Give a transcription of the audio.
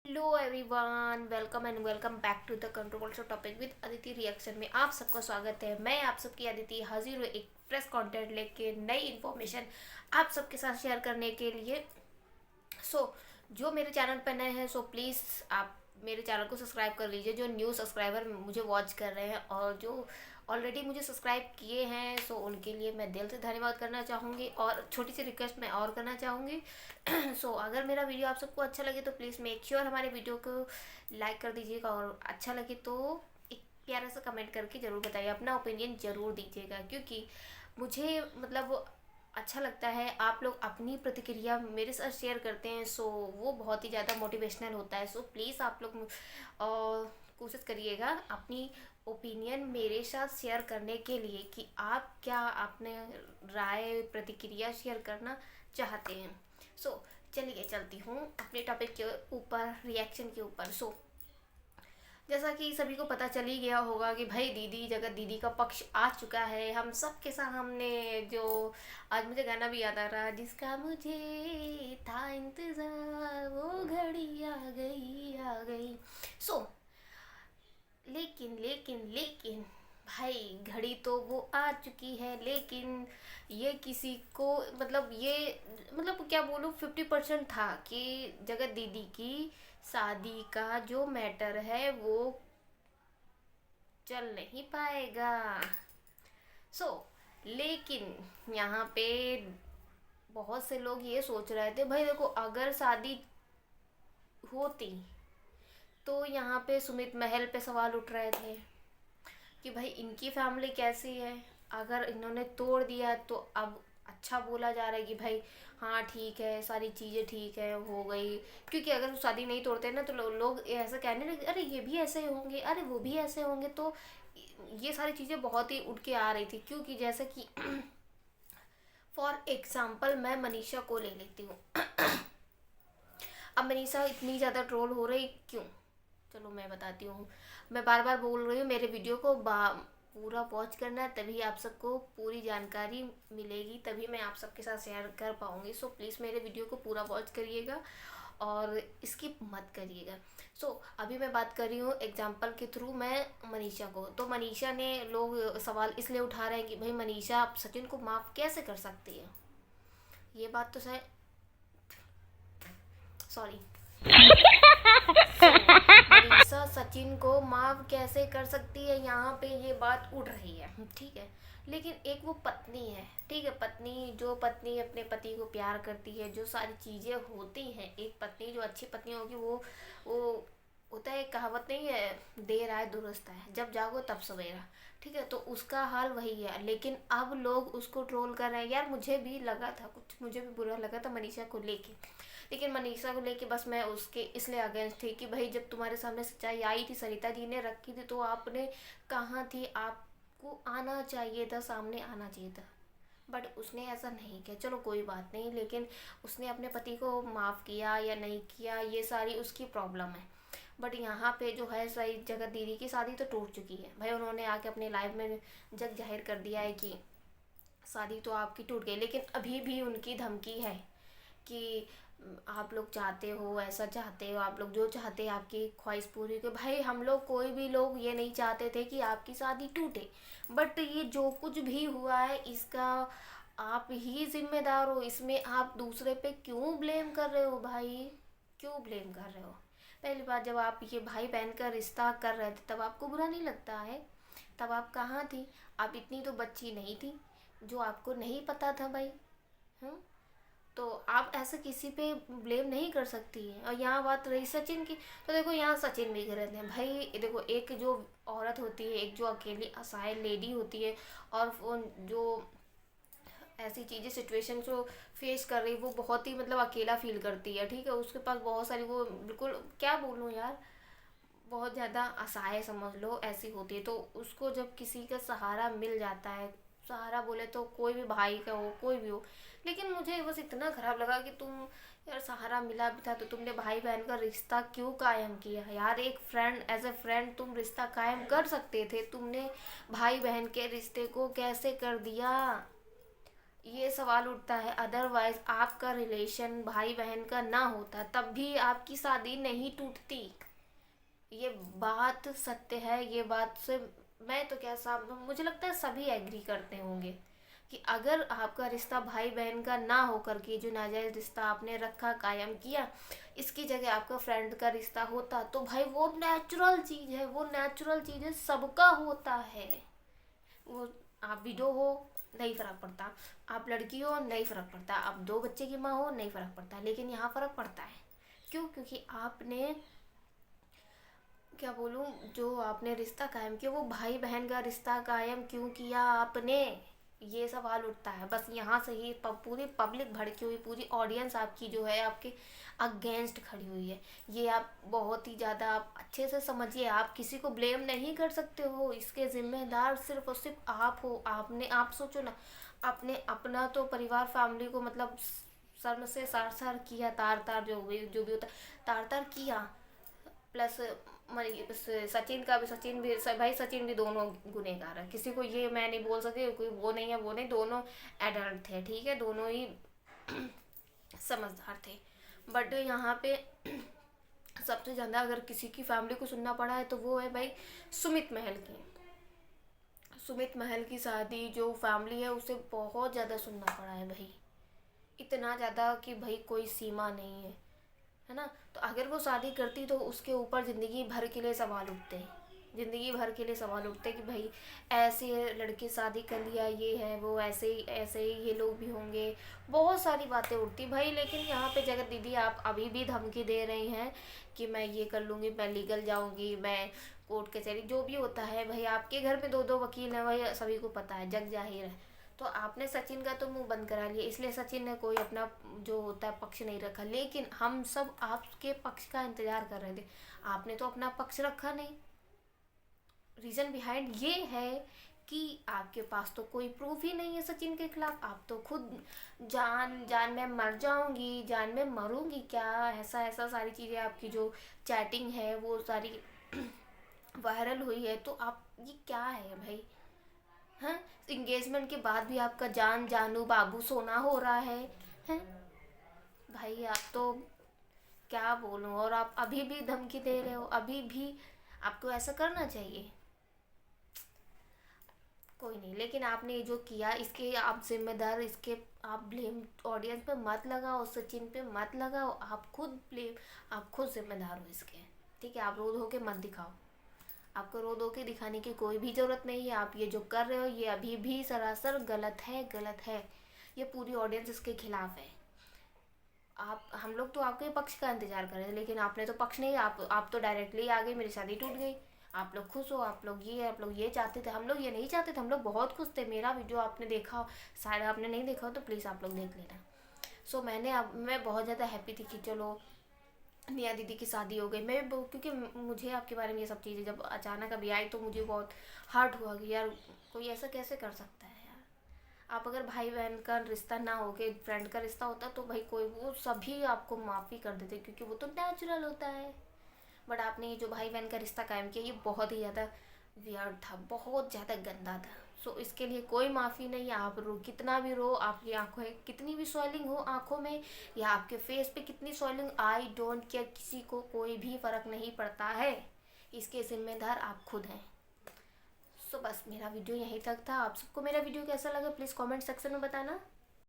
Hello everyone, welcome and welcome back to the controversial topic with Aditi reaction में आप सबका स्वागत है। मैं आप सबकी अदिति हाजिर हूँ एक फ्रेश कंटेंट लेके, नई इन्फॉर्मेशन आप सबके साथ शेयर करने के लिए। जो मेरे चैनल पर नए हैं प्लीज़ आप मेरे चैनल को सब्सक्राइब कर लीजिए। जो न्यू सब्सक्राइबर मुझे वॉच कर रहे हैं और जो ऑलरेडी मुझे सब्सक्राइब किए हैं उनके लिए मैं दिल से धन्यवाद करना चाहूँगी और छोटी सी रिक्वेस्ट मैं और करना चाहूँगी। अगर मेरा वीडियो आप सबको अच्छा लगे तो प्लीज़ मेक श्योर हमारे वीडियो को लाइक कर दीजिएगा, और अच्छा लगे तो एक प्यारा सा कमेंट करके ज़रूर बताइए, अपना ओपिनियन ज़रूर दीजिएगा, क्योंकि मुझे अच्छा लगता है आप लोग अपनी प्रतिक्रिया मेरे साथ शेयर करते हैं। वो बहुत ही ज़्यादा मोटिवेशनल होता है। प्लीज़ आप लोग कोशिश करिएगा अपनी ओपिनियन मेरे साथ शेयर करने के लिए कि आप क्या अपने राय प्रतिक्रिया शेयर करना चाहते हैं। चलिए चलती हूँ अपने टॉपिक के ऊपर, रिएक्शन के ऊपर। जैसा कि सभी को पता चल ही गया होगा कि भाई दीदी जगत दीदी का पक्ष आ चुका है हम सब के सामने। जो आज मुझे गाना भी याद आ रहा है, जिसका मुझे था इंतजार वो घड़ी आ गई। सो लेकिन लेकिन लेकिन भाई घड़ी तो वो आ चुकी है, लेकिन ये किसी को ये क्या बोलूँ, 50% था कि जगत दीदी की शादी का जो मैटर है वो चल नहीं पाएगा। सो लेकिन यहाँ पे बहुत से लोग ये सोच रहे थे, भाई देखो अगर शादी होती तो यहाँ पे सुमित महल पे सवाल उठ रहे थे कि भाई इनकी फैमिली कैसी है, अगर इन्होंने तोड़ दिया तो अब अच्छा बोला जा रहा है कि भाई हाँ ठीक है, सारी चीज़ें ठीक है हो गई। क्योंकि अगर शादी नहीं तोड़ते ना तो लोग ऐसा कहने लगे, अरे ये भी ऐसे होंगे, अरे वो भी ऐसे होंगे। तो ये सारी चीज़ें बहुत ही उठ के आ रही थी, क्योंकि जैसे कि फॉर एग्जाम्पल मैं मनीषा को ले लेती हूँ। अब मनीषा इतनी ज़्यादा ट्रोल हो रही क्यों, चलो मैं बताती हूँ। मैं बार बार बोल रही हूँ मेरे वीडियो को पूरा वॉच करना है, तभी आप सबको पूरी जानकारी मिलेगी, तभी मैं आप सबके साथ शेयर कर पाऊँगी। प्लीज़ मेरे वीडियो को पूरा वॉच करिएगा और स्किप मत करिएगा। अभी मैं बात कर रही हूँ एग्जाम्पल के थ्रू मैं मनीषा को। तो मनीषा ने लोग सवाल इसलिए उठा रहे हैं कि भाई मनीषा आप सचिन को माफ़ कैसे कर सकती है। ये बात तो शायद सॉरी मनीषा सचिन को माफ कैसे कर सकती है, यहाँ पे ये बात उठ रही है, ठीक है। लेकिन एक वो पत्नी है, ठीक है, पत्नी अपने पति को प्यार करती है, जो सारी चीज़ें होती हैं एक पत्नी जो अच्छी पत्नी होगी वो होता है, कहावत नहीं है, देर आए दुरुस्त है, जब जागो तब सवेरा, ठीक है। तो उसका हाल वही है। लेकिन अब लोग उसको ट्रोल कर रहे हैं। यार मुझे भी लगा था, कुछ मुझे भी बुरा लगा था मनीषा को लेके, लेकिन मनीषा को लेके बस मैं उसके इसलिए अगेंस्ट थी कि भाई जब तुम्हारे सामने सच्चाई आई थी, सरिता जी ने रखी थी, तो आपने कहाँ थी, आपको आना चाहिए था, सामने आना चाहिए था, बट उसने ऐसा नहीं किया। चलो कोई बात नहीं, लेकिन उसने अपने पति को माफ़ किया या नहीं किया ये सारी उसकी प्रॉब्लम है। बट यहाँ पे जो है सही, जगत दीदी की शादी तो टूट चुकी है भाई, उन्होंने आके अपने लाइफ में जग जाहिर कर दिया है कि शादी तो आपकी टूट गई। लेकिन अभी भी उनकी धमकी है कि आप लोग चाहते हो, ऐसा चाहते हो, आप लोग जो चाहते हैं आपकी ख्वाहिश पूरी हो। भाई हम लोग कोई भी लोग ये नहीं चाहते थे कि आपकी शादी टूटे, बट ये जो कुछ भी हुआ है इसका आप ही जिम्मेदार हो। इसमें आप दूसरे पे क्यों ब्लेम कर रहे हो भाई, क्यों ब्लेम कर रहे हो। पहली बात, जब आप ये भाई बहन का रिश्ता कर रहे थे तब आपको बुरा नहीं लगता है, तब आप कहाँ थी, आप इतनी तो बच्ची नहीं थी जो आपको नहीं पता था भाई। हम्म तो आप ऐसे किसी पे ब्लेम नहीं कर सकती हैं। और यहाँ बात रही सचिन की, तो देखो यहाँ सचिन भी गलत है भाई। देखो एक जो औरत होती है, एक जो अकेली असहाय लेडी होती है, और वो जो ऐसी चीज़ें सिचुएशन जो फेस कर रही, वो बहुत ही अकेला फील करती है, ठीक है। उसके पास बहुत सारी, वो बिल्कुल क्या बोलूँ यार, बहुत ज़्यादा असहाय समझ लो ऐसी होती है। तो उसको जब किसी का सहारा मिल जाता है, सहारा बोले तो कोई भी भाई का हो, कोई भी हो, लेकिन मुझे बस इतना ख़राब लगा कि तुम यार सहारा मिला भी था तो तुमने भाई बहन का रिश्ता क्यों कायम किया यार। एक फ्रेंड, एज ए फ्रेंड तुम रिश्ता कायम कर सकते थे, तुमने भाई बहन के रिश्ते को कैसे कर दिया। ये सवाल उठता है। अदरवाइज आपका रिलेशन भाई बहन का ना होता तब भी आपकी शादी नहीं टूटती। ये बात सत्य है। ये बात से मैं तो क्या सब मुझे लगता है सभी एग्री करते होंगे कि अगर आपका रिश्ता भाई बहन का ना होकर के जो नाजायज़ रिश्ता आपने रखा कायम किया, इसकी जगह आपका फ्रेंड का रिश्ता होता तो भाई वो नेचुरल चीज़ है, वो नेचुरल चीज़ है, सबका होता है वो। आप विडो हो नहीं फर्क पड़ता, आप लड़की हो नहीं फर्क पड़ता, आप दो बच्चे की माँ हो नहीं फर्क पड़ता, लेकिन यहाँ फर्क पड़ता है। क्यों? क्योंकि आपने क्या बोलूँ, जो आपने रिश्ता कायम किया वो भाई बहन का रिश्ता कायम क्यों किया आपने, ये सवाल उठता है। बस यहाँ से ही पूरी पब्लिक भड़की हुई, पूरी ऑडियंस आपकी जो है आपके अगेंस्ट खड़ी हुई है। ये आप बहुत ही ज़्यादा आप अच्छे से समझिए। आप किसी को ब्लेम नहीं कर सकते हो, इसके जिम्मेदार सिर्फ और सिर्फ आप हो। आपने आप सोचो ना, आपने अपना तो परिवार फैमिली को मतलब सर से सार सार किया, तार तार जो भी होता तार तार किया। प्लस सचिन का भी, सचिन भी भाई सचिन भी दोनों गुनहगार है। किसी को ये मैं नहीं बोल सकती कोई वो नहीं है वो नहीं, दोनों एडल्ट थे, ठीक है, दोनों ही समझदार थे। बट यहाँ पे सबसे ज़्यादा अगर किसी की फैमिली को सुनना पड़ा है तो वो है भाई सुमित महल की। सुमित महल की शादी जो फैमिली है उसे बहुत ज़्यादा सुनना पड़ा है भाई, इतना ज़्यादा कि भाई कोई सीमा नहीं है ना। तो अगर वो शादी करती तो उसके ऊपर ज़िंदगी भर के लिए सवाल उठते हैं, ज़िंदगी भर के लिए सवाल उठते कि भाई ऐसे लड़के शादी कर लिया, ये है वो, ऐसे ही ये लोग भी होंगे, बहुत सारी बातें उठती भाई। लेकिन यहाँ पे जगत दीदी आप अभी भी धमकी दे रही हैं कि मैं ये कर लूँगी, मैं लीगल जाऊँगी, मैं कोर्ट कचहरी जो भी होता है। भाई आपके घर में दो दो वकील हैं, भाई सभी को पता है, जग जाहिर है। तो आपने सचिन का तो मुंह बंद करा लिया, इसलिए सचिन ने कोई अपना जो होता है पक्ष नहीं रखा। लेकिन हम सब आपके पक्ष का इंतजार कर रहे थे, आपने तो अपना पक्ष रखा नहीं। रीज़न बिहाइंड ये है कि आपके पास तो कोई प्रूफ ही नहीं है सचिन के खिलाफ। आप तो खुद जान जान में मर जाऊंगी, जान में मरूंगी क्या, ऐसा ऐसा सारी चीज़ें आपकी जो चैटिंग है वो सारी वायरल हुई है। तो आप ये क्या है भाई? हैं? इंगेजमेंट के बाद भी आपका जान जानू बाबू सोना हो रहा है हैं? भाई आप तो क्या बोलूं। और आप अभी भी धमकी दे रहे हो, अभी भी आपको ऐसा करना चाहिए। कोई नहीं, लेकिन आपने ये जो किया इसके आप जिम्मेदार, इसके आप ब्लेम ऑडियंस पे मत लगाओ, सचिन पे मत लगाओ, आप खुद ब्लेम, आप खुद जिम्मेदार हो इसके, ठीक है। आप रो धो के मत दिखाओ, आपको रो धो के दिखाने की कोई भी ज़रूरत नहीं है। आप ये जो कर रहे हो ये अभी भी सरासर गलत है, गलत है। ये पूरी ऑडियंस इसके खिलाफ है। आप हम लोग तो आपके पक्ष का इंतजार कर रहे थे, लेकिन आपने तो पक्ष नहीं, आप तो डायरेक्टली आ गए, मेरी शादी टूट गई। आप लोग खुश हो, आप लोग ये चाहते थे, हम लोग ये नहीं चाहते थे, हम लोग बहुत खुश थे। मेरा वीडियो आपने देखा हो, शायद आपने नहीं देखा हो तो प्लीज़ आप लोग देख लेना। सो मैं बहुत ज़्यादा हैप्पी थी कि चलो निया दीदी की शादी हो गई। क्योंकि मुझे आपके बारे में ये सब चीज़ें जब अचानक अभी आई तो मुझे बहुत हार्ट हुआ कि यार कोई ऐसा कैसे कर सकता है यार। आप अगर भाई बहन का रिश्ता ना हो के फ्रेंड का रिश्ता होता तो भाई कोई वो सभी आपको माफ़ी कर देते, क्योंकि वो तो नेचुरल होता है। बट आपने ये जो भाई बहन का रिश्ता कायम किया ये बहुत ही ज़्यादा वियर्ड था, बहुत ज़्यादा गंदा था। सो इसके लिए कोई माफ़ी नहीं है। आप रो कितना भी रो, आपकी आंखों में कितनी भी स्वेलिंग हो आंखों में, या आपके फेस पे कितनी स्वेलिंग, आई डोंट केयर, किसी को कोई भी फ़र्क नहीं पड़ता है। इसके ज़िम्मेदार आप खुद हैं। सो बस मेरा वीडियो यहीं तक था। आप सबको मेरा वीडियो कैसा लगा प्लीज़ कमेंट सेक्शन में बताना।